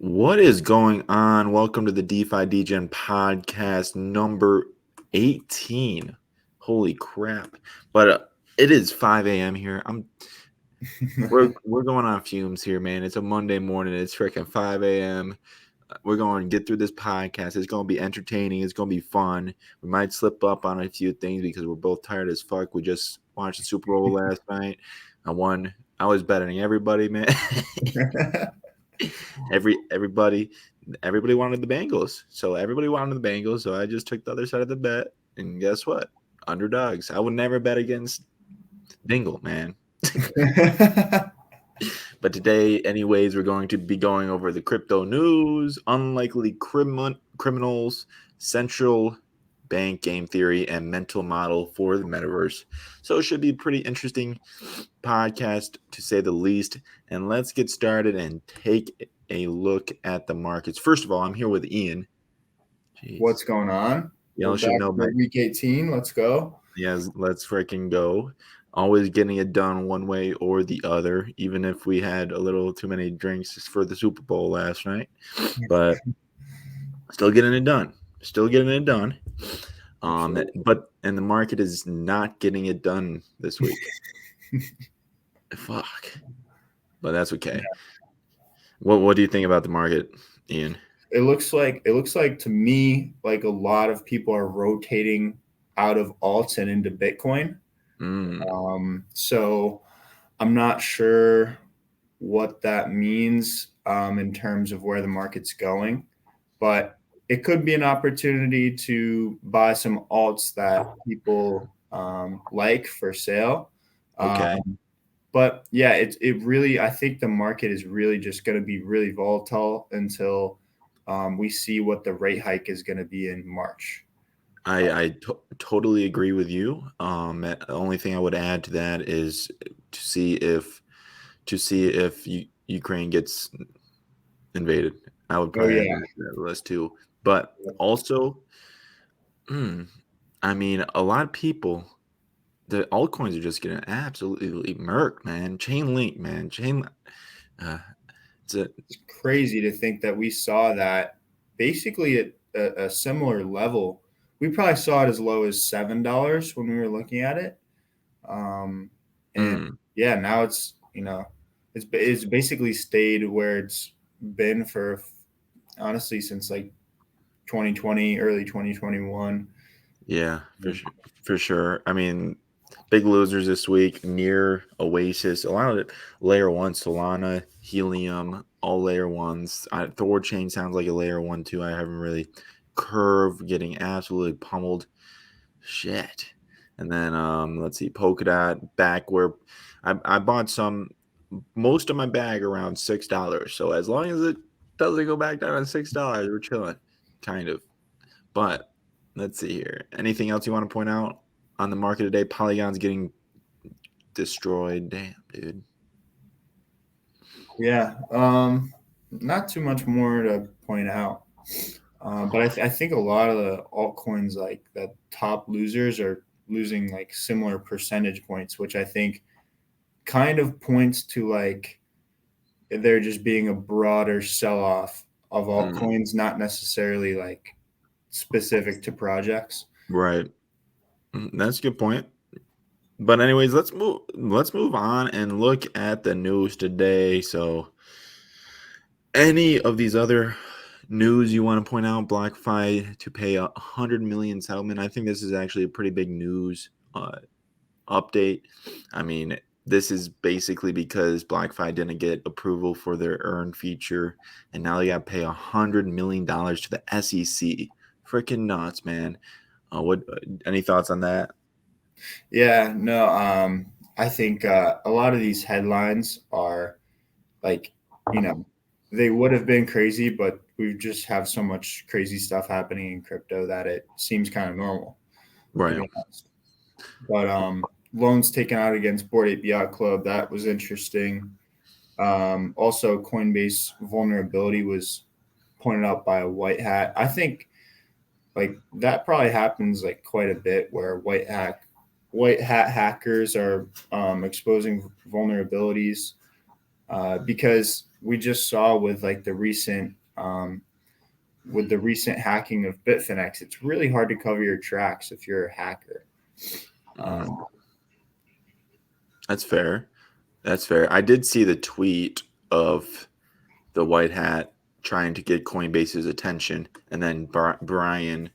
What is going on? Welcome to the Defi Degen podcast number 18. Holy crap. But it is 5 a.m. here. We're going on fumes here, man. It's a Monday morning. It's freaking 5 a.m. We're going to get through this podcast. It's going to be entertaining. It's going to be fun. We might slip up on a few things because we're both tired as fuck. We just watched the Super Bowl last night. I won. I was betting everybody, man. Everybody wanted the Bengals. So everybody wanted the Bengals. So I just took the other side of the bet. And guess what? Underdogs. I would never bet against Dingle, man. But today, anyways, we're going to be going over the crypto news, unlikely criminals, central bank game theory, and mental model for the metaverse. So it should be a pretty interesting podcast, to say the least. And let's get started and take a look at the markets. First of all, I'm here with Ian. Jeez. What's going on? Y'all should know by week 18. Let's go. Yes, let's freaking go. Always getting it done one way or the other, even if we had a little too many drinks for the Super Bowl last night. But still getting it done. But the market is not getting it done this week. Fuck. But that's okay. Yeah. What do you think about the market, Ian? It looks like to me like a lot of people are rotating out of alts and into Bitcoin. So I'm not sure what that means in terms of where the market's going, but it could be an opportunity to buy some alts that people like for sale. Okay. But yeah, it really, I think the market is really just going to be really volatile until we see what the rate hike is going to be in March. I totally agree with you. The only thing I would add to that is to see if Ukraine gets invaded. I would probably add that list too. But also, I mean, a lot of people, the altcoins are just getting absolutely murked, man. Chainlink, man. It's crazy to think that we saw that basically at a similar level. We probably saw it as low as $7 when we were looking at it. Yeah, now it's, it's basically stayed where it's been for, honestly, since like 2020, early 2021. Yeah, for sure. I mean, big losers this week: Near, Oasis, a lot of it, layer one, Solana, Helium, all layer ones. Thor Chain sounds like a layer one too. I haven't really. Curve getting absolutely pummeled. Shit. And then let's see, Polkadot back where I bought most of my bag around $6. So as long as it doesn't go back down to $6, we're chilling, kind of. But let's see here. Anything else you want to point out on the market today? Polygon's getting destroyed. Damn, dude. Yeah. Not too much more to point out. But I think a lot of the altcoins, like the top losers, are losing like similar percentage points, which I think kind of points to like there just being a broader sell-off of altcoins, not necessarily like specific to projects. Right. That's a good point. But anyways, let's move on and look at the news today. So any of these other news you want to point out? BlockFi to pay $100 million settlement. I think this is actually a pretty big news update. I mean, this is basically because BlockFi didn't get approval for their earn feature, and now they got to pay $100 million to the SEC. Freaking nuts, man. Any thoughts on that? Yeah, no. I think a lot of these headlines are like, they would have been crazy, but we just have so much crazy stuff happening in crypto that it seems kind of normal. Right. But loans taken out against Bored Ape Yacht Club, that was interesting. Also, Coinbase vulnerability was pointed out by a white hat. I think like that probably happens like quite a bit where white hat hackers are exposing vulnerabilities. because we just saw with like the recent hacking of Bitfinex, it's really hard to cover your tracks if you're a hacker. That's fair. That's fair. I did see the tweet of the white hat trying to get Coinbase's attention, and then Brian,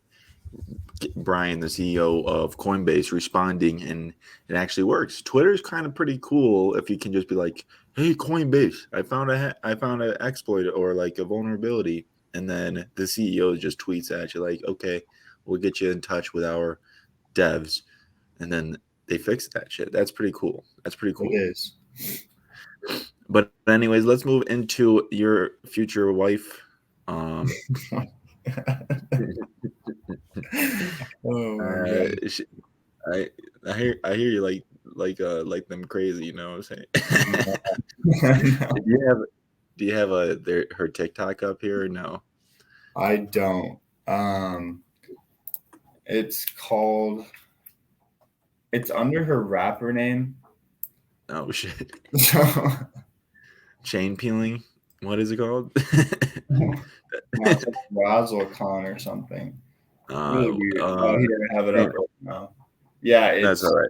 the CEO of Coinbase, responding, and it actually works. Twitter's kind of pretty cool if you can just be like, "Hey, Coinbase, I found an exploit or like a vulnerability," and then the CEO just tweets at you like, "Okay, we'll get you in touch with our devs," and then they fix that shit. That's pretty cool. That's pretty cool. It is. But anyways, let's move into your future wife. Oh my god! I hear you like them crazy. You know what I'm saying? No, Do you have her TikTok up here or no? I don't. It's called. It's under her rapper name. Oh shit! So Chain peeling. What is it called? no, it's like Razzle Khan or something. Really weird. Oh, he doesn't have it up right now. Yeah, that's all right.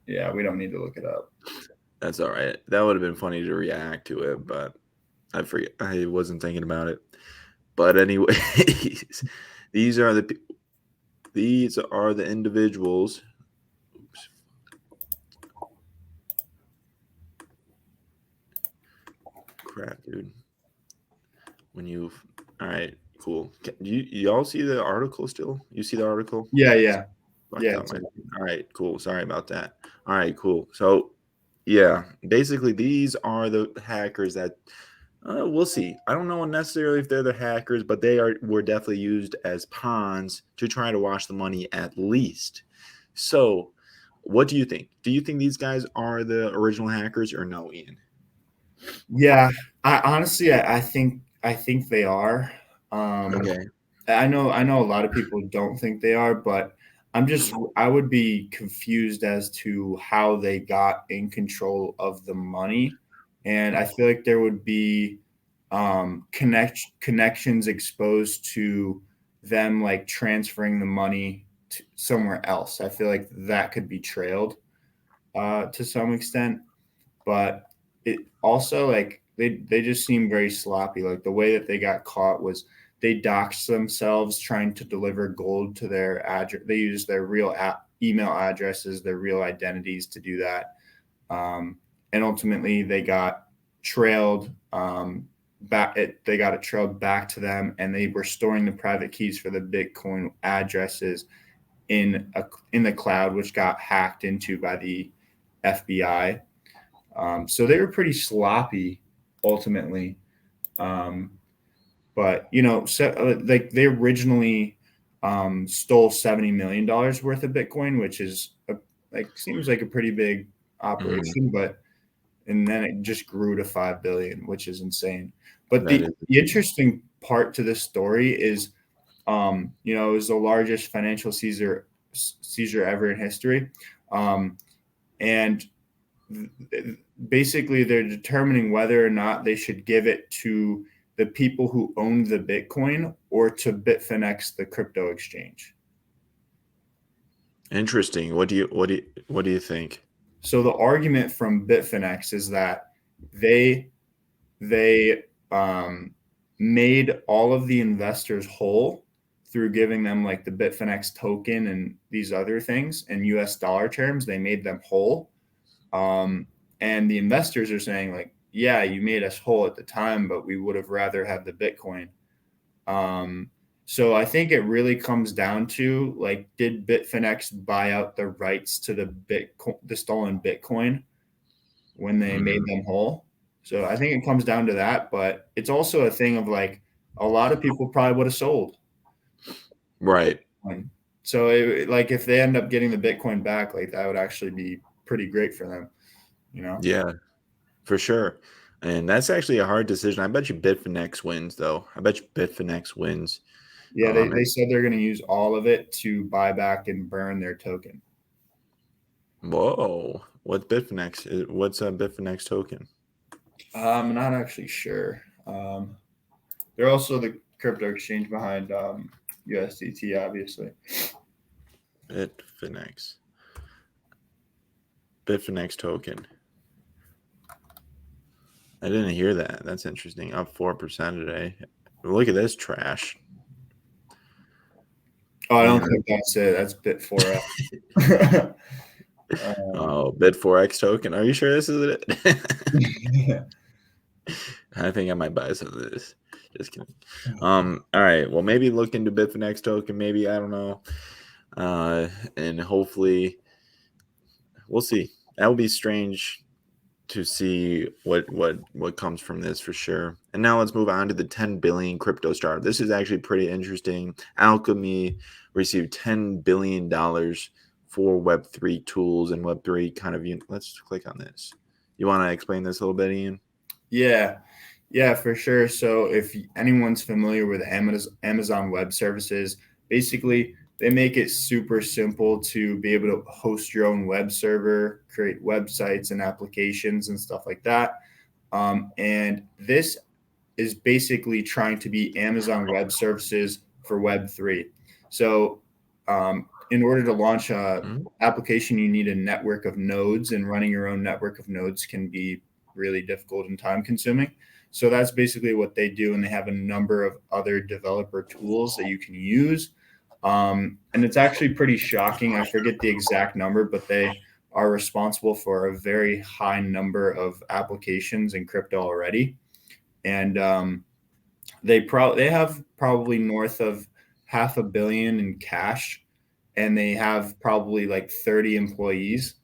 Yeah, we don't need to look it up. That's all right. That would have been funny to react to it, but I forget. I wasn't thinking about it. But anyways, these are the individuals. Oops. Crap, dude. All right, cool. You all see the article still? You see the article? Yeah. All right, cool. Sorry about that. All right, cool. So, yeah, basically these are the hackers that we'll see. I don't know necessarily if they're the hackers, but were definitely used as pawns to try to wash the money at least. So, what do you think? Do you think these guys are the original hackers or no, Ian? Yeah, I honestly, I think they are. Okay. I know a lot of people don't think they are, but I would be confused as to how they got in control of the money, and I feel like there would be connections exposed to them like transferring the money to somewhere else. I feel like that could be trailed to some extent, but it also like they just seem very sloppy. Like the way that they got caught was they doxed themselves trying to deliver gold to their address. They used their real email addresses, their real identities to do that, and ultimately they got trailed back. They got it trailed back to them, and they were storing the private keys for the Bitcoin addresses in the cloud, which got hacked into by the FBI. So they were pretty sloppy ultimately. But like they originally stole $70 million worth of Bitcoin, which is seems like a pretty big operation, and then it just grew to 5 billion, which is insane. But the interesting part to this story is, it was the largest financial seizure ever in history. And basically they're determining whether or not they should give it to the people who owned the Bitcoin or to Bitfinex, the crypto exchange. Interesting. What do you think? So the argument from Bitfinex is that they made all of the investors whole through giving them like the Bitfinex token and these other things in US dollar terms. They made them whole. And the investors are saying like, yeah, you made us whole at the time, but we would have rather had the Bitcoin. So I think it really comes down to like, did Bitfinex buy out the rights to the stolen Bitcoin when they made them whole? So I think it comes down to that, but it's also a thing of like, a lot of people probably would have sold. Right. So like if they end up getting the Bitcoin back, like that would actually be pretty great for them, Yeah, for sure. And that's actually a hard decision. I bet you Bitfinex wins, though. I bet you Bitfinex wins. Yeah, they said they're going to use all of it to buy back and burn their token. Whoa. What's Bitfinex? What's a Bitfinex token? I'm not actually sure. They're also the crypto exchange behind USDT, obviously. Bitfinex. Bitfinex token. I didn't hear that. That's interesting. Up 4% today. Look at this trash. Oh, I don't Man, think that's it. That's Bit4X. oh, Bit4X token. Are you sure this is it? I think I might buy some of this. Just kidding. All right. Well, maybe look into Bitfinex token. Maybe, I don't know. And hopefully, we'll see. That would be strange to see what comes from this for sure. And now let's move on to the 10 billion crypto startup. This is actually pretty interesting. Alchemy received $10 billion for Web3 tools and Web3 kind of. Let's click on this. You want to explain this a little bit, Ian? Yeah, for sure. So if anyone's familiar with Amazon Web Services, basically they make it super simple to be able to host your own web server, create websites and applications and stuff like that. And this is basically trying to be Amazon Web Services for Web3. So in order to launch an application, you need a network of nodes, and running your own network of nodes can be really difficult and time consuming. So that's basically what they do. And they have a number of other developer tools that you can use. And it's actually pretty shocking. I forget the exact number, but they are responsible for a very high number of applications in crypto already. And they have probably north of $500 million in cash, and they have probably like 30 employees,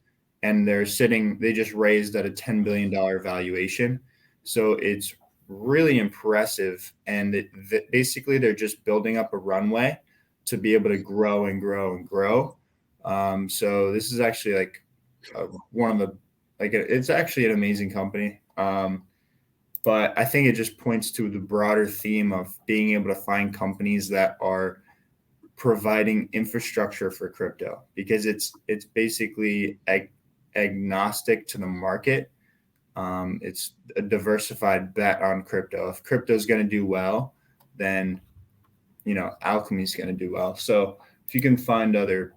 and they just raised at a $10 billion valuation. So it's really impressive. And basically they're just building up a runway to be able to grow and grow and grow. So this is actually like one of the, like, it's actually an amazing company. But I think it just points to the broader theme of being able to find companies that are providing infrastructure for crypto, because it's basically agnostic to the market. It's a diversified bet on crypto. If crypto is going to do well, then Alchemy is going to do well. So if you can find other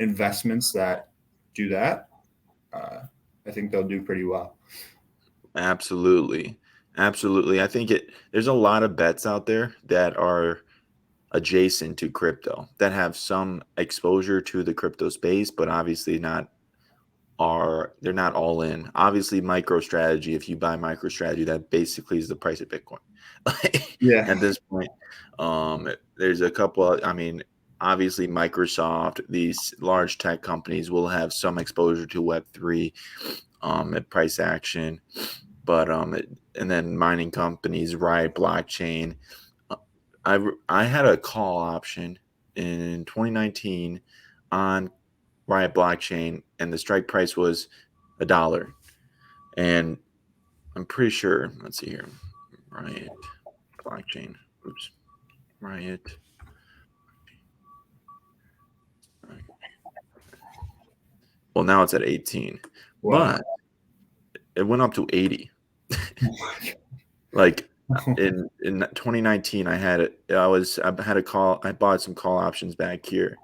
investments that do that, I think they'll do pretty well. Absolutely. Absolutely. I think there's a lot of bets out there that are adjacent to crypto that have some exposure to the crypto space, but obviously they're not all in. Obviously, MicroStrategy, if you buy MicroStrategy, that basically is the price of Bitcoin. Yeah. At this point, there's a couple I mean, obviously Microsoft, these large tech companies will have some exposure to Web3 at price action, but and then mining companies, Riot Blockchain. I had a call option in 2019 on Riot Blockchain, and the strike price was $1. And I'm pretty sure, let's see here, Riot Blockchain. Oops. Riot. Well, now it's at 18, Wow. but it went up to 80. Oh my God. Like in 2019, I had I bought some call options back here,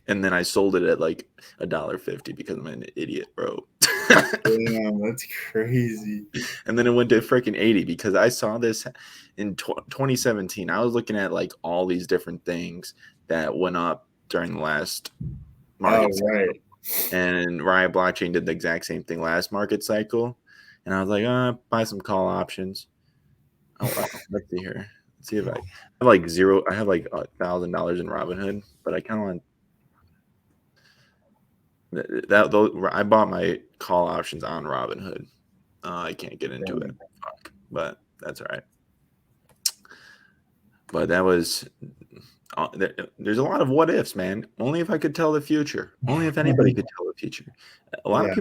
and then I sold it at like $1.50 because I'm an idiot, bro. Damn, that's crazy. And then it went to freaking 80 because I saw this in 2017. I was looking at like all these different things that went up during the last Oh, market cycle. right. And Riot Blockchain did the exact same thing last market cycle. And I was like, buy some call options. Oh, let's see here. Let's see if I have like zero. I have like $1,000 in Robinhood, but I kind of want I bought my call options on Robinhood. I can't get into it, but that's all right. But that was there's a lot of what ifs, man. Only if I could tell the future. Only if anybody could tell the future. A lot of Yeah.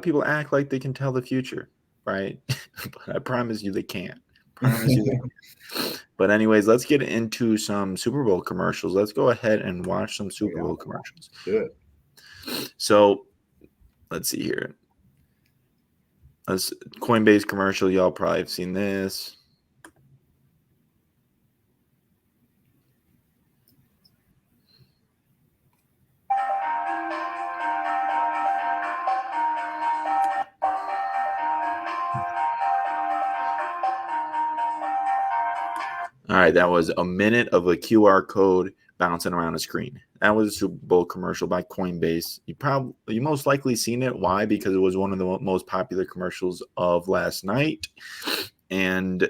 people act like they can tell the future, right? But I promise you they can't. Promise you they can't. But anyways, let's get into some Super Bowl commercials. Let's go ahead and watch some Super Bowl commercials. Do it. So let's see here. A Coinbase commercial. Y'all probably have seen this. All right, that was a minute of a QR code bouncing around a screen. That was a Super Bowl commercial by Coinbase. You most likely seen it. Why? Because it was one of the most popular commercials of last night, and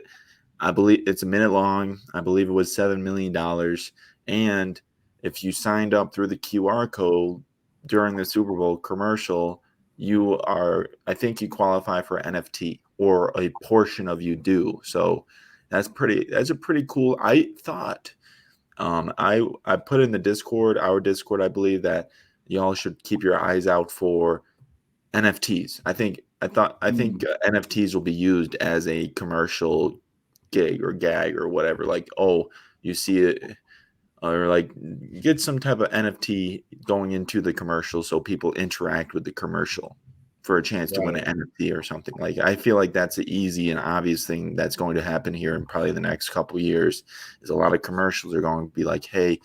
I believe it's a minute long. I believe it was $7 million. And if you signed up through the QR code during the Super Bowl commercial, I think you qualify for NFT, or a portion of you do. So that's a pretty cool. I thought, I put in the Discord, our Discord, I believe that y'all should keep your eyes out for NFTs. I think NFTs will be used as a commercial gig or gag or whatever. Like, oh, you see it, or like get some type of NFT going into the commercial so people interact with the commercial for a chance to win an NFT or something. Like, I feel like that's an easy and obvious thing that's going to happen here in probably the next couple of years. Is a lot of commercials are going to be like, hey,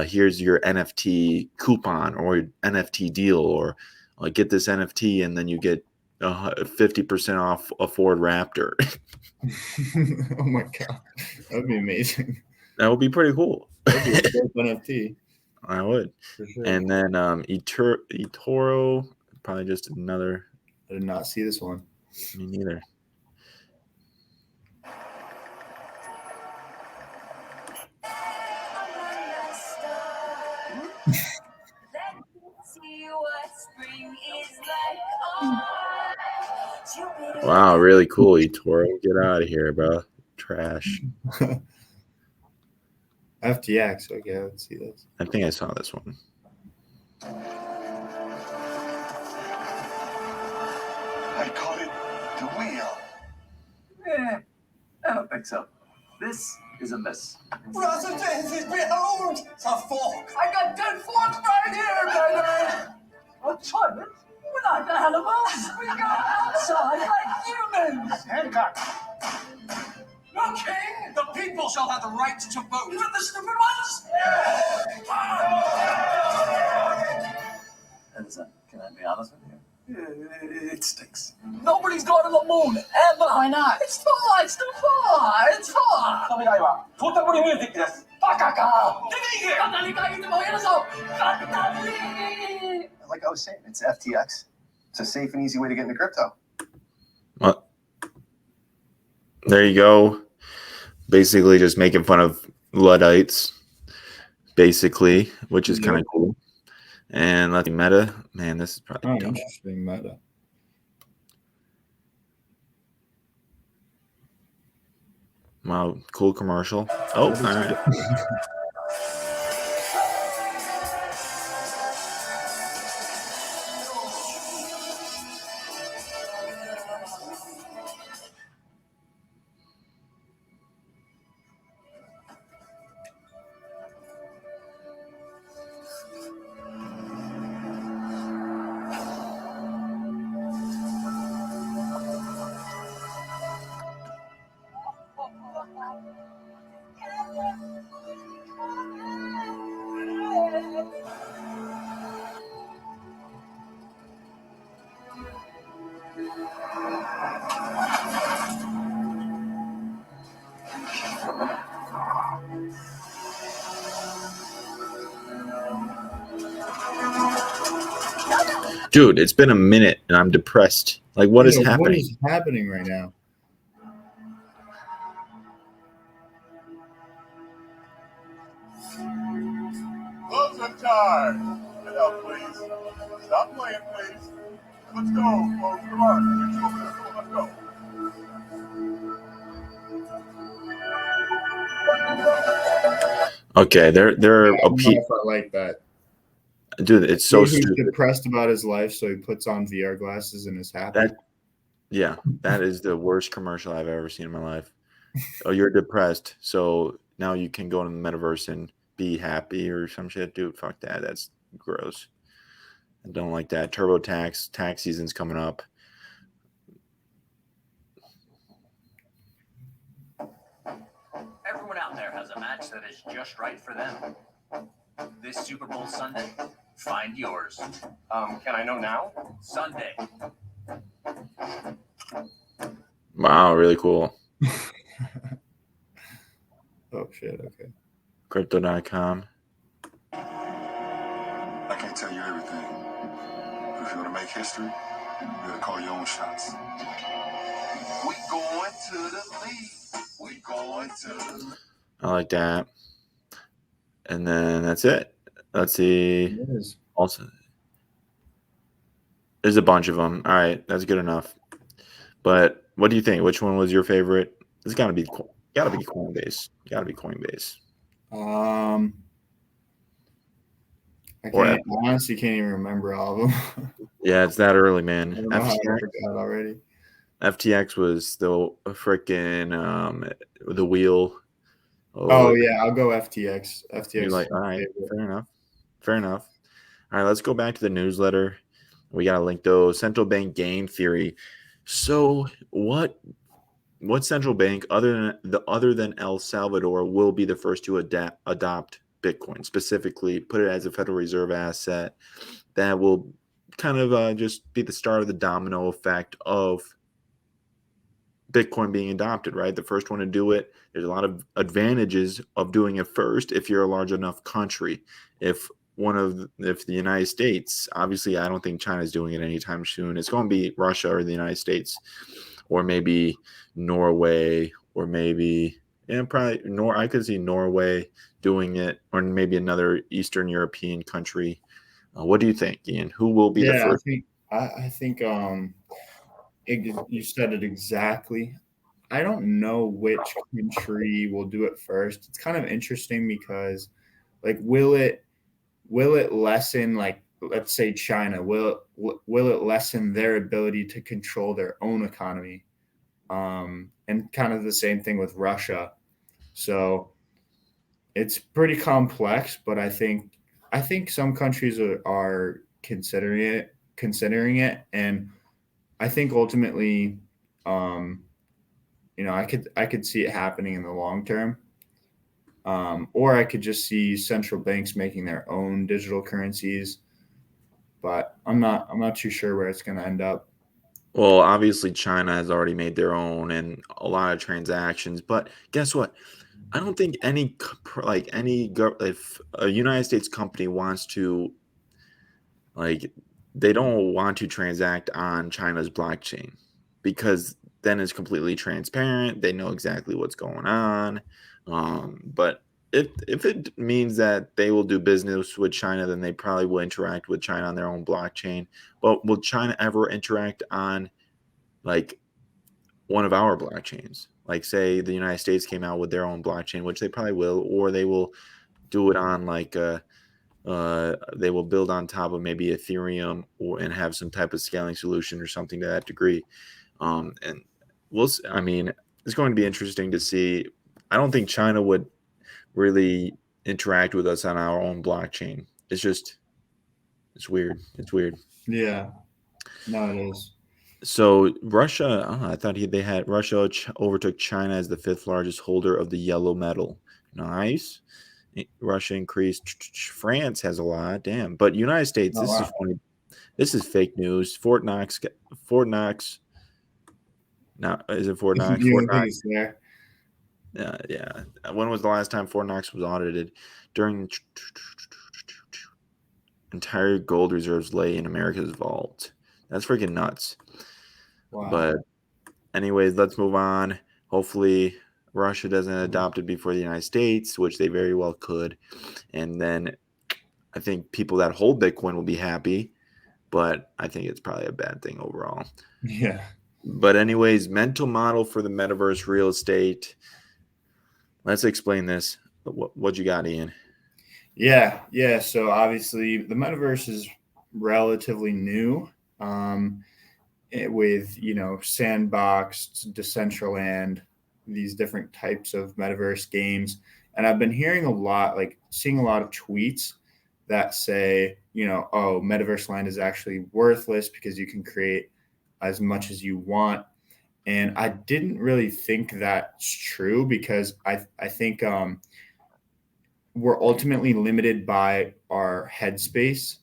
here's your NFT coupon or NFT deal, or get this NFT and then you get 50% off a Ford Raptor. Oh my god, that would be amazing. That would be pretty cool. That would be a dope NFT. I would. For sure. And then eToro, probably just another. I did not see this one. Me neither. Wow, really cool, eToro. Get out of here, bro. Trash. FTX. Okay, let's see this. I think I saw this one. I call it the wheel. I don't think so. This is a miss. President, behold, a fork. I got 10 forks right here, baby! A toilet? We're like the animals. We go outside like humans. Hancock. No king. The people shall have the right to vote. Even the stupid ones? Listen, can I be honest with you? It stinks. Nobody's going to the moon, ever. Why not? It's too far. It's too far. It's far. 未来はとてもリミュージックです。バカか。出ていけ。簡単に書いてもやるぞ。簡単に。 Like I was saying, it's FTX. It's a safe and easy way to get into crypto. Well, there you go. Basically, just making fun of Luddites, basically, which is kind of cool. And let's see, Meta. Man, this is probably interesting. Meta. Wow, cool commercial. Oh, all right. Dude, it's been a minute and I'm depressed. Like, what is happening? What is happening right now? Closing time. Get out, please. Stop playing, please. Let's go, folks. Come on. Get you over this one. Let's go. Okay, they're I like that. Dude, it's so He's stupid. depressed about his life, so he puts on VR glasses and is happy. That is the worst commercial I've ever seen in my life. Oh, you're depressed, so now you can go to the metaverse and be happy or some shit. Dude, fuck that. That's gross. I don't like that. TurboTax tax season's coming up. match that is just right for them. This Super Bowl Sunday, find yours. Can I know now? Sunday. Wow, really cool. Oh shit. Okay. Crypto.com. I can't tell you everything. But if you want to make history, you better call your own shots. We going to the league. We going to the I like that. And then that's it. Let's see. It is. Also, there's a bunch of them. All right, that's good enough. But what do you think? Which one was your favorite? It's gotta be Coinbase. Gotta be Coinbase. I Or can't. I honestly can't even remember all of them. Yeah, it's that early, I man. don't know how I FTX, forgot already. FTX was the freaking the wheel. Oh yeah, I'll go FTX. FTX. You're is like, all my right, favorite. fair enough. All right, let's go back to the newsletter. We gotta link those central bank game theory. So what central bank other than El Salvador will be the first to adopt Bitcoin, specifically put it as a Federal Reserve asset that will kind of just be the start of the domino effect of Bitcoin being adopted, right? The first one to do it. There's a lot of advantages of doing it first if you're a large enough country. If the United States, obviously, I don't think China's doing it anytime soon. It's going to be Russia or the United States, or maybe Norway, or maybe probably I could see Norway doing it, or maybe another Eastern European country. What do you think, Ian? Who will be the Yeah, first? I think you said it exactly. I don't know which country will do it first. It's kind of interesting because, like, will it lessen, like, let's say China, will it lessen their ability to control their own economy? And kind of the same thing with Russia. So it's pretty complex, but I think some countries are considering it, and I think ultimately, um, I could see it happening in the long term, or I could just see central banks making their own digital currencies. But I'm not too sure where it's going to end up. Well, obviously, China has already made their own and a lot of transactions. But guess what? I don't think if a United States company wants to, like, they don't want to transact on China's blockchain, because then it's completely transparent. They know exactly what's going on. But if it means that they will do business with China, then they probably will interact with China on their own blockchain. But will China ever interact on, like, one of our blockchains? Like, say the United States came out with their own blockchain, which they probably will, or they will do it on they will build on top of maybe Ethereum, and have some type of scaling solution or something to that degree. And I mean, it's going to be interesting to see. I don't think China would really interact with us on our own blockchain. It's weird. It's weird. Yeah, no, it is. So Russia, I thought they had Russia overtook China as the fifth largest holder of the yellow metal. Nice. Russia increased. France has a lot. Damn. But United States, Oh, this is wow. funny. This is fake news. Fort Knox. Now, is it Fort Knox? You Fort don't think Knox. it's there? Yeah. When was the last time Fort Knox was audited? During entire gold reserves lay in America's vault. That's freaking nuts. Wow. But anyways, let's move on. Hopefully, Russia doesn't adopt it before the United States, which they very well could. And then I think people that hold Bitcoin will be happy, but I think it's probably a bad thing overall. Yeah. But anyways, mental model for the metaverse real estate. Let's explain this. What you got, Ian? Yeah. So obviously, the metaverse is relatively new. With Sandbox, Decentraland, these different types of metaverse games, and I've been hearing seeing a lot of tweets that say, oh, Metaverse Land is actually worthless because you can create as much as you want. And I didn't really think that's true, because I think we're ultimately limited by our headspace.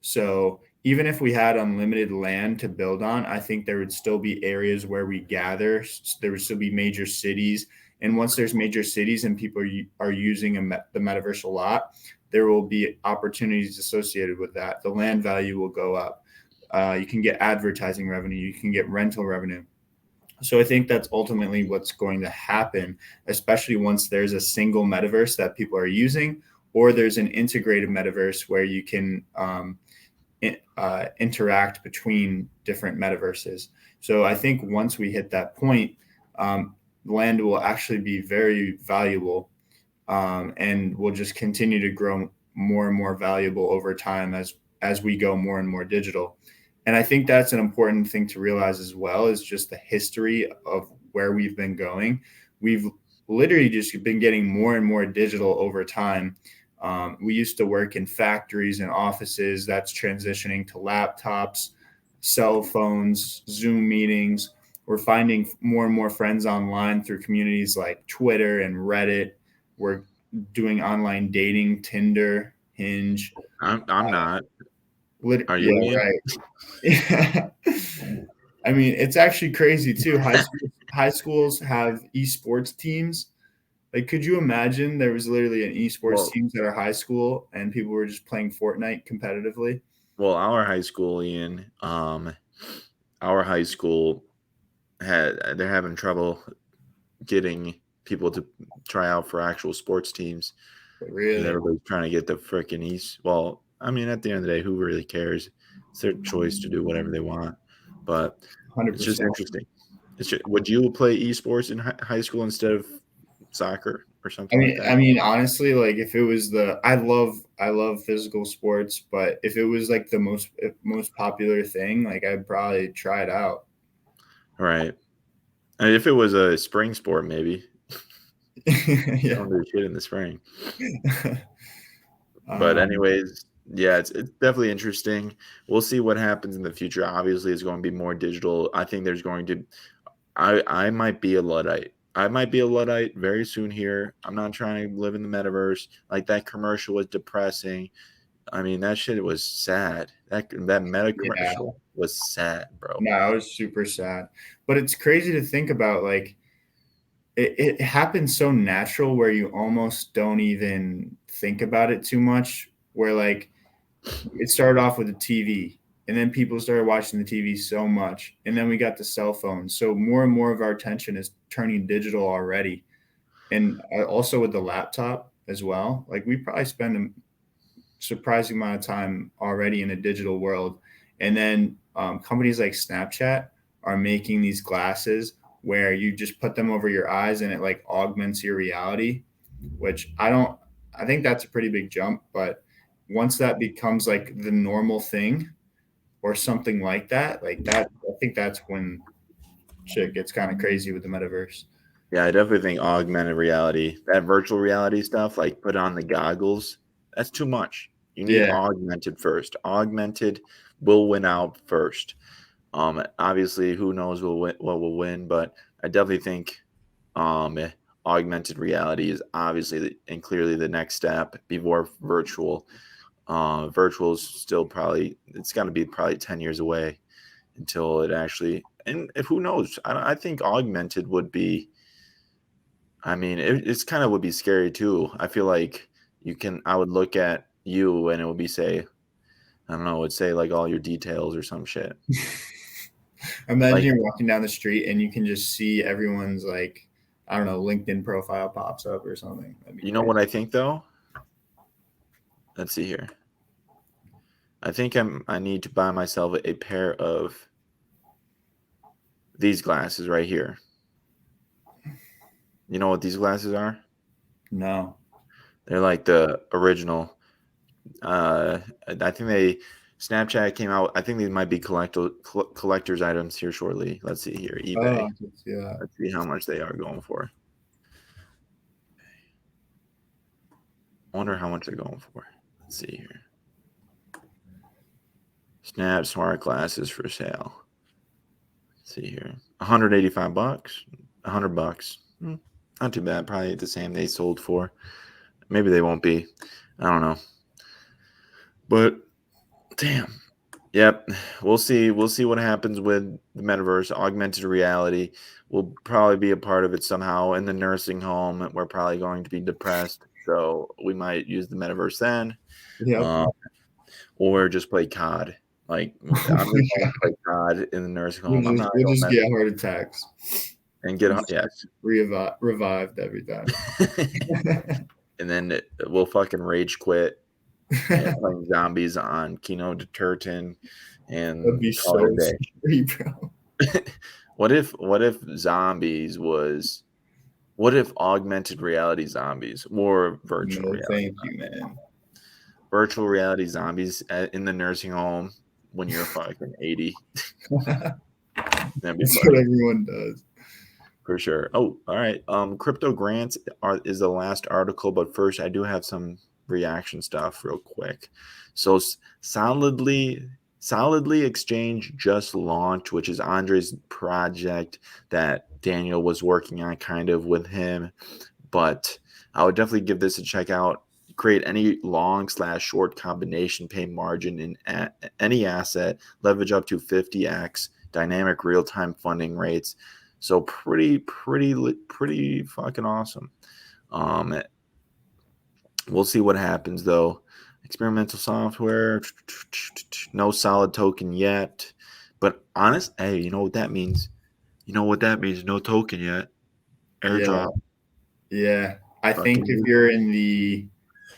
So even if we had unlimited land to build on, I think there would still be areas where we gather. There would still be major cities. And once there's major cities and people are using the metaverse a lot, there will be opportunities associated with that. The land value will go up. You can get advertising revenue. You can get rental revenue. So I think that's ultimately what's going to happen, especially once there's a single metaverse that people are using, or there's an integrated metaverse where you can interact between different metaverses. So I think once we hit that point, land will actually be very valuable, and will just continue to grow more and more valuable over time as we go more and more digital. And I think that's an important thing to realize as well, is just the history of where we've been going. We've literally just been getting more and more digital over time. We used to work in factories and offices. That's transitioning to laptops, cell phones, Zoom meetings. We're finding more and more friends online through communities like Twitter and Reddit. We're doing online dating, Tinder, Hinge. I'm not. Are you? Yeah, right. Yeah. I mean, it's actually crazy too. High schools have esports teams. Like, could you imagine there was literally an esports teams at our high school and people were just playing Fortnite competitively? Well, our high school, Ian, our high school they're having trouble getting people to try out for actual sports teams. Really? Everybody's trying to get the freaking East. Well, I mean, at the end of the day, who really cares? It's their choice to do whatever they want. But 100%. it's just interesting. Would you play esports in high school instead of soccer or something like that? I mean, honestly, like if it was I love physical sports, but if it was like the most popular thing, like I'd probably try it out. Right. And if it was a spring sport, maybe. Yeah. Don't do shit in the spring. But anyways, yeah, it's definitely interesting. We'll see what happens in the future. Obviously, it's going to be more digital. I think there's going to I might be a Luddite. I might be a Luddite very soon here. I'm not trying to live in the metaverse. Like, that commercial was depressing. I mean, that shit was sad. That meta commercial was sad, bro. No, I was super sad. But it's crazy to think about, like, it happens so natural where you almost don't even think about it too much, where like it started off with a TV, and then people started watching the TV so much, and then we got the cell phones. So more and more of our attention is turning digital already. And also with the laptop as well, like we probably spend a surprising amount of time already in a digital world. And then companies like Snapchat are making these glasses where you just put them over your eyes and it like augments your reality, which I think that's a pretty big jump. But once that becomes like the normal thing or something like that, I think that's when shit gets kind of crazy with the metaverse. Yeah, I definitely think augmented reality, that virtual reality stuff, like put on the goggles, that's too much. You need augmented first. Augmented will win out first. Obviously, who knows what will win, but I definitely think augmented reality is obviously and clearly the next step before virtual. Virtual is still it's got to be probably 10 years away until it actually, and if who knows, I think augmented would be, I mean, it's kind of would be scary too. I feel like I would look at you and it would be I don't know, it would say like all your details or some shit. Imagine you're walking down the street and you can just see everyone's like, I don't know, LinkedIn profile pops up or something. You know what I think though? Let's see here. I think I need to buy myself a pair of these glasses right here. You know what these glasses are? No. They're like the original. I think Snapchat came out. I think these might be collector's items here shortly. Let's see here. eBay. Let's see how much they are going for. I wonder how much they're going for. Let's see here. Snap smart glasses for sale. Let's see here. $185. $100. Not too bad. Probably the same they sold for. Maybe they won't be. I don't know. But damn. Yep. We'll see. We'll see what happens with the metaverse, augmented reality. We'll probably be a part of it somehow. In the nursing home, we're probably going to be depressed. So we might use the metaverse then. Yeah. Or just play COD. Like I'm just gonna play COD in the nursing home. I'm not We'll gonna just mess get heart attacks. and get yes. Revived every time. And then we'll fucking rage quit and playing zombies on Kino Detergent and That'd be call it so a scary, bro. day. What if zombies was what if augmented reality zombies or virtual No, reality thank you, man. virtual reality zombies in the nursing home when you're fucking 80? That'd be That's funny. what everyone does. For sure. Oh, all right. Crypto grants is the last article, but first I do have some reaction stuff real quick. So solidly Exchange just launched, which is Andre's project that Daniel was working on kind of with him. But I would definitely give this a check out. Create any long/short combination, pay margin in any asset, leverage up to 50x, dynamic real-time funding rates. So pretty fucking awesome. We'll see what happens though. Experimental software, no solid token yet. But honest, hey, you know what that means? You know what that means? No token yet. Airdrop. Yeah. I think Fucking if you're in the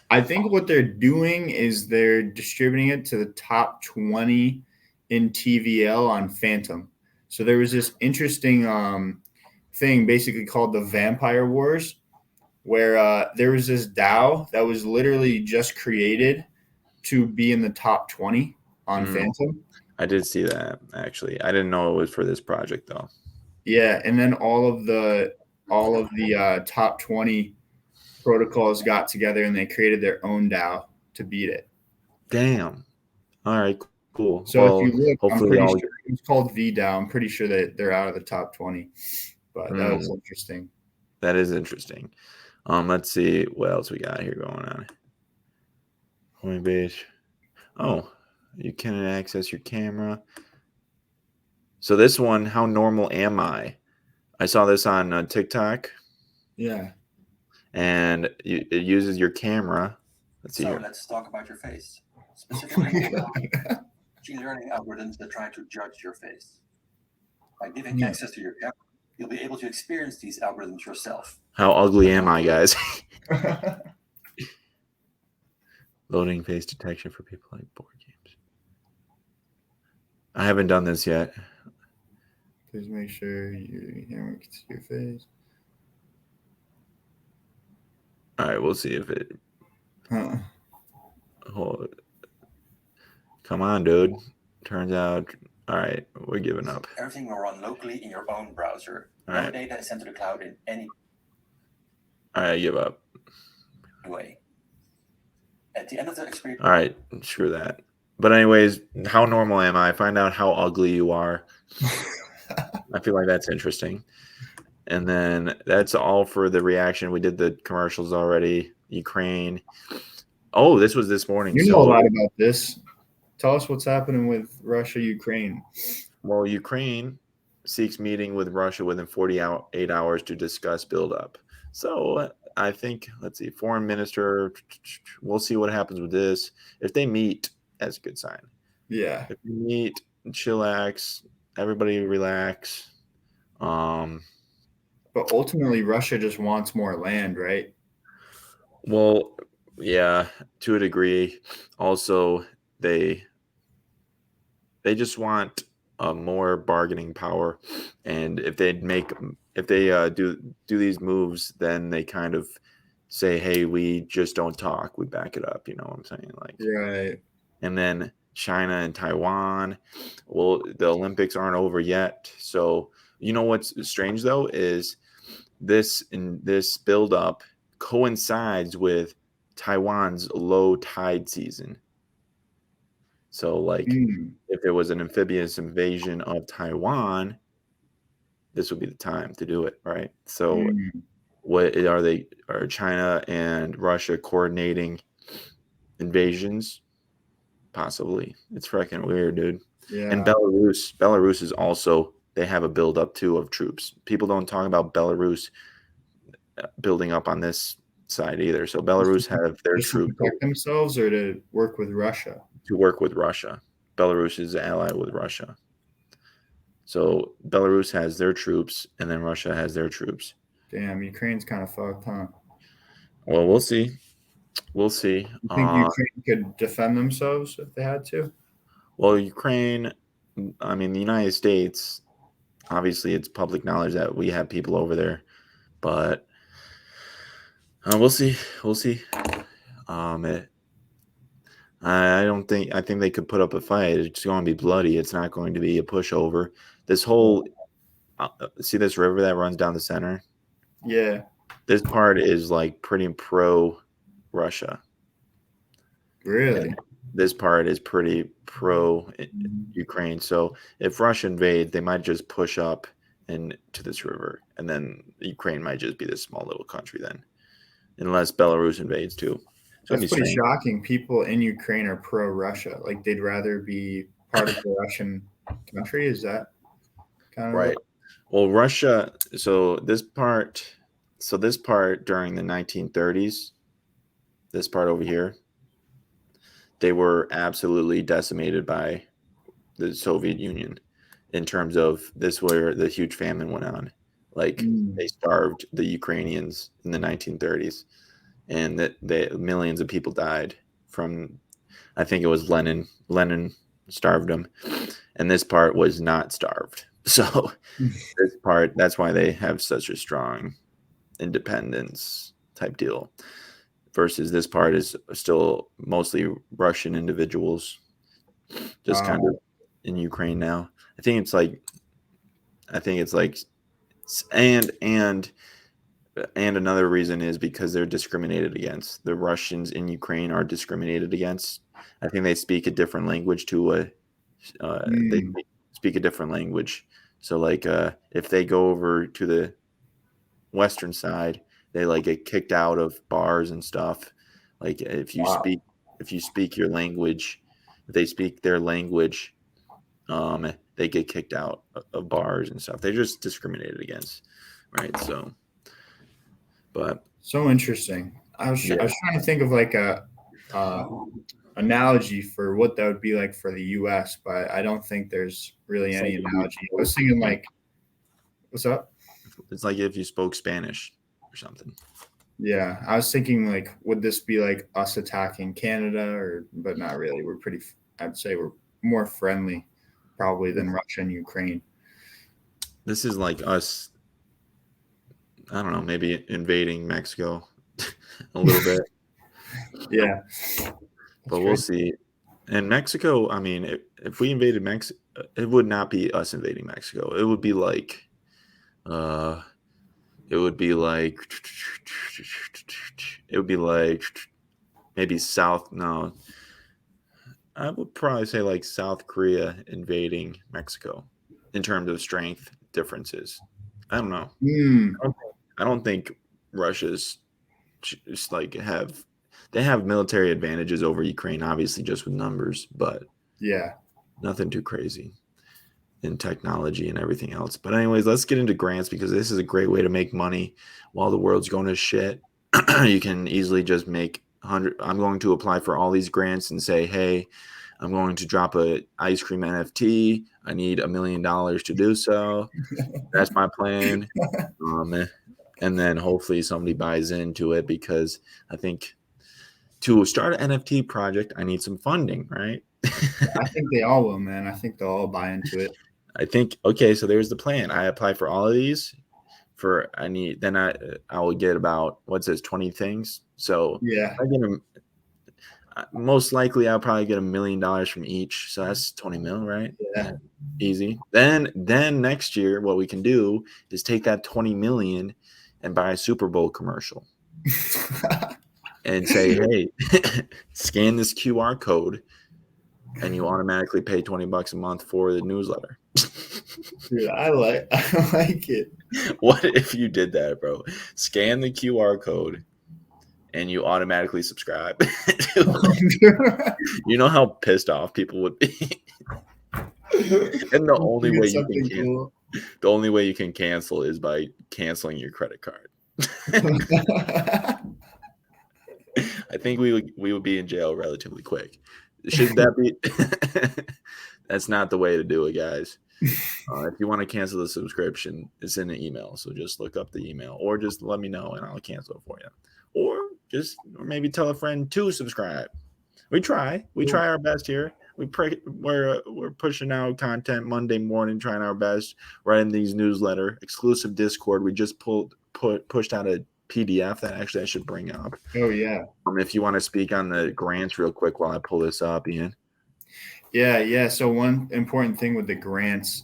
I think what they're doing is they're distributing it to the top 20 in TVL on Phantom. So there was this interesting thing basically called the Vampire Wars, where there was this DAO that was literally just created to be in the top 20 on Phantom. I did see that actually. I didn't know it was for this project though. Yeah, and then all of the top 20 protocols got together and they created their own DAO to beat it. Damn. All right, cool. So well, if you look, I'm hopefully pretty all sure it's called VDAO. I'm pretty sure that they're out of the top 20, but that was interesting. That is interesting. Let's see what else we got here going on. Coinbase. Oh, you can access your camera. So this one, how normal am I? I saw this on TikTok. Yeah. And it uses your camera. Let's see So here. let's talk about your face. Specifically, machine learning algorithms that try to judge your face. By giving access to your camera, you'll be able to experience these algorithms yourself. How ugly am I, guys? Loading face detection for people like board games. I haven't done this yet. Please make sure your camera can see your face. All right, we'll see if it. Come on, dude. Turns out, all right, we're giving up. Everything will run locally in your own browser. All No right. data is sent to the cloud in any All right, give up. way. At the end of the experience. All right, screw that. But anyways, how normal am I? Find out how ugly you are. I feel like that's interesting. And then that's all for the reaction. We did the commercials already. Ukraine. Oh, this was this morning. You know a lot about this. Tell us what's happening with Russia, Ukraine. Well, Ukraine seeks meeting with Russia within 48 hours to discuss buildup. So I think, let's see, foreign minister, we'll see what happens with this. If they meet, that's a good sign. Yeah. If we meet, chillax, everybody relax. But ultimately, Russia just wants more land, right? Well, yeah, to a degree. Also, they just want more bargaining power, and if they do these moves, then they kind of say, "Hey, we just don't talk; we back it up." You know what I'm saying? Like, right. And then China and Taiwan. Well, the Olympics aren't over yet, so you know what's strange though is this build up coincides with Taiwan's low tide season. So, like, if there was an amphibious invasion of Taiwan, this would be the time to do it, right? So, what are or China and Russia coordinating invasions? Possibly. It's freaking weird, dude. Yeah. And Belarus is also, they have a buildup too of troops. People don't talk about Belarus building up on this side either. So Belarus have their Just to troops protect themselves or to work with Russia? to work with Russia. Belarus is allied with Russia. So Belarus has their troops, and then Russia has their troops. Damn, Ukraine's kind of fucked, huh? Well, we'll see. We'll see. You think Ukraine could defend themselves if they had to? Well, Ukraine, I mean, the United States, obviously it's public knowledge that we have people over there, but we'll see. We'll see. I think they could put up a fight. It's going to be bloody. It's not going to be a pushover. This whole, see this river that runs down the center? Yeah. This part is like pretty pro Russia. Really? And this part is pretty pro Ukraine. So if Russia invades, they might just push up into this river, and then Ukraine might just be this small little country then, unless Belarus invades too. So That's pretty shocking. People in Ukraine are pro-Russia. Like they'd rather be part of the Russian country. Is that kind of right? Well, Russia. So this part during the 1930s, this part over here, they were absolutely decimated by the Soviet Union in terms of this, where the huge famine went on. Like they starved the Ukrainians in the 1930s. And that millions of people died from, I think it was Lenin. Lenin starved them, and this part was not starved. So this part, that's why they have such a strong independence type deal. Versus this part is still mostly Russian individuals, just kind of in Ukraine now. I think it's like, and another reason is because they're discriminated against. The Russians in Ukraine are discriminated against. I think they speak a different language they speak a different language. So like if they go over to the western side, they like get kicked out of bars and stuff. Like if you speak your language, if they speak their language, they get kicked out of bars and stuff. They're just discriminated against, right? So but so interesting. I was trying to think of like a analogy for what that would be like for the U.S., but I don't think there's really any analogy. I was thinking like, what's up? It's like if you spoke Spanish or something. Yeah, I was thinking like, would this be like us attacking Canada, but not really. I'd say we're more friendly probably than Russia and Ukraine. This is like us, I don't know, maybe invading Mexico a little bit. Yeah. But we'll see. And Mexico, I mean, if we invaded Mexico, it would not be us invading Mexico. It would be like maybe I would probably say like South Korea invading Mexico in terms of strength differences. I don't know. I don't think Russia's just like they have military advantages over Ukraine, obviously just with numbers, but yeah, nothing too crazy in technology and everything else. But anyways, let's get into grants, because this is a great way to make money while the world's going to shit. You can easily just make I'm going to apply for all these grants and say, hey, I'm going to drop a ice cream NFT. I need $1 million to do so. That's my plan. And then hopefully somebody buys into it, because I think to start an NFT project, I need some funding, right? I think they all will, man. I think they'll all buy into it. I think, okay, so there's the plan. I apply for all of these. I will get about, what's this, 20 things. So yeah, most likely I'll probably get $1 million from each. So that's 20 mil, right? Yeah. Easy. Then next year, what we can do is take that 20 million and buy a Super Bowl commercial and say, hey, scan this QR code and you automatically pay $20 a month for the newsletter. Dude, I like it. What if you did that, bro? Scan the QR code and you automatically subscribe. You know how pissed off people would be. And the only way you can cool. the only way you can cancel is by canceling your credit card. I think we would be in jail relatively quick. Should that be? That's not the way to do it, guys. If you want to cancel the subscription, it's in the email. So just look up the email, or just let me know and I'll cancel it for you. Or maybe tell a friend to subscribe. We try our best here. We're pushing out content Monday morning, trying our best, writing these newsletter, exclusive Discord. We just pushed out a PDF that actually I should bring up. Oh yeah. If you want to speak on the grants real quick while I pull this up, Ian. Yeah. So one important thing with the grants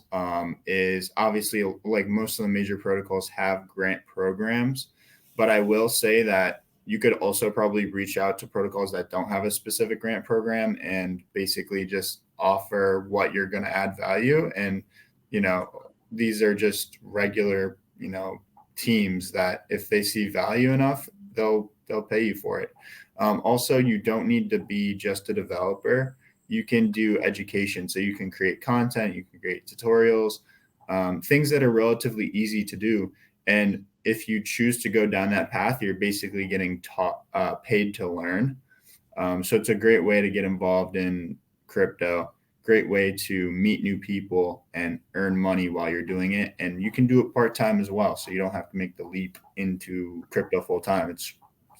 is obviously, like most of the major protocols have grant programs, but I will say that you could also probably reach out to protocols that don't have a specific grant program and basically just offer what you're going to add value. And, these are just regular, teams that if they see value enough, they'll pay you for it. Also, you don't need to be just a developer. You can do education. So you can create content, you can create tutorials, things that are relatively easy to do. And if you choose to go down that path, you're basically getting paid to learn. So it's a great way to get involved in crypto, great way to meet new people and earn money while you're doing it. And you can do it part-time as well. So you don't have to make the leap into crypto full time. It's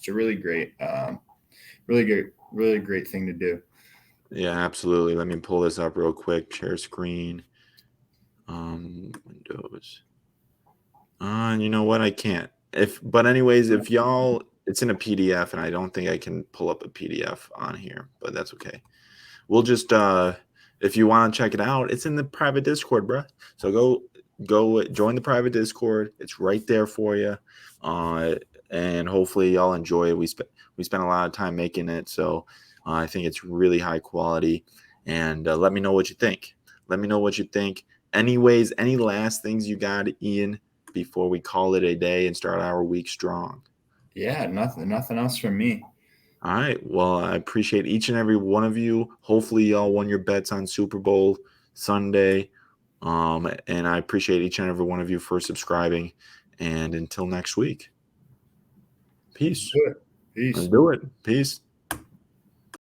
a really great thing to do. Yeah, absolutely. Let me pull this up real quick. Share screen. Windows. You know what? I can't. But anyways, if y'all, it's in a PDF, and I don't think I can pull up a PDF on here, but that's okay. We'll just if you want to check it out, it's in the private Discord, bro. So go join the private Discord. It's right there for you. And hopefully y'all enjoy it. We spent a lot of time making it, so I think it's really high quality. And let me know what you think. Anyways, any last things you got, Ian, before we call it a day and start our week strong? Yeah, nothing else from me. All right. Well, I appreciate each and every one of you. Hopefully y'all won your bets on Super Bowl Sunday. And I appreciate each and every one of you for subscribing. And until next week, peace. Peace. Let's do it. Peace.